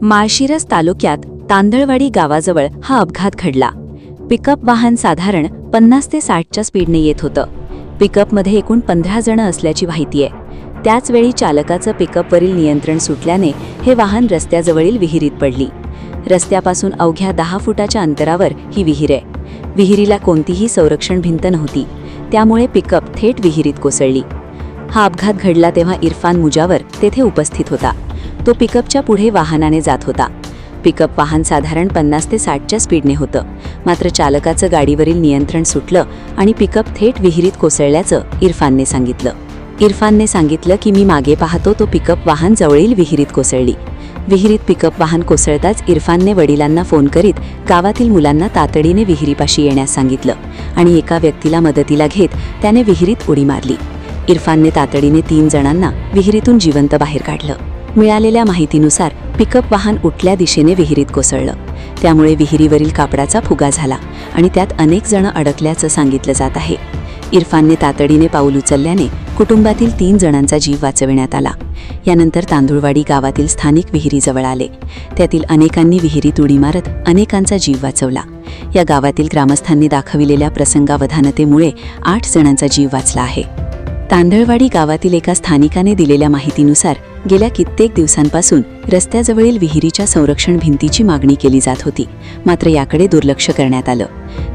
माळशिरस तालुक्यात तांदळवाडी गावाजवळ हा अपघात घडला। पिकअप वाहन साधारण 50 ते 60च्या स्पीडने येत होतं। पिकअपमध्ये एकूण 15 जण असल्याची माहिती आहे। त्याचवेळी चालकाचं पिकअपवरील नियंत्रण सुटल्याने हे वाहन रस्त्याजवळील विहिरीत पडली। रस्त्यापासून अवघ्या 10 फुटाच्या अंतरावर ही विहीर आहे। विहिरीला कोणतीही संरक्षण भिंत नव्हती, त्यामुळे पिकअप थेट विहिरीत कोसळली। हा अपघात घडला तेव्हा इरफान मुजावर तेथे उपस्थित होता। तो पिकअपच्या पुढे वाहनाने जात होता। पिकअप वाहन साधारण 50 ते 60च्या स्पीडने होतं, मात्र चालकाचं गाडीवरील नियंत्रण सुटलं आणि पिकअप थेट विहिरीत कोसळल्याचं इरफानने सांगितलं। इरफानने सांगितलं की मी मागे पाहतो तो पिकअप वाहन जवळील विहिरीत कोसळली। विहिरीत पिकअप वाहन कोसळताच इरफानने वडिलांना फोन करीत गावातील मुलांना तातडीने विहिरीपाशी येण्यास सांगितलं आणि एका व्यक्तीला मदतीला घेत त्याने विहिरीत उडी मारली। इरफानने तातडीने 3 जणांना विहिरीतून जिवंत बाहेर काढलं। मिळालेल्या माहितीनुसार पिकअप वाहन उलट्या दिशेने विहिरीत कोसळलं, त्यामुळे विहिरीवरील कापडाचा फुगा झाला आणि त्यात अनेक जण अडकल्याचं सांगितलं जात आहे। इरफानने तातडीने पाऊल उचलल्याने कुटुंबातील 3 जणांचा जीव वाचविण्यात आला। यानंतर तांदुळवाडी गावातील स्थानिक विहिरीजवळ आले। त्यातील अनेकांनी विहिरीत उडी मारत अनेकांचा जीव वाचवला। या गावातील ग्रामस्थांनी दाखविलेल्या प्रसंगावधानतेमुळे 8 जणांचा जीव वाचला आहे। तांदळवाडी गावातील एका स्थानिकाने दिलेल्या माहितीनुसार गेल्या कित्येक दिवसांपासून रस्त्याजवळील विहिरीच्या संरक्षण भिंतीची मागणी केली जात होती, मात्र याकडे दुर्लक्ष करण्यात आलं।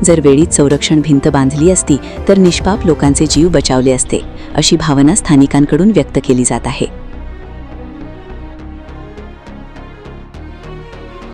जर वेळीच संरक्षण भिंत बांधली असती तर निष्पाप लोकांचे जीव बचावले असते, अशी भावना स्थानिकांकडून व्यक्त केली जात आहे।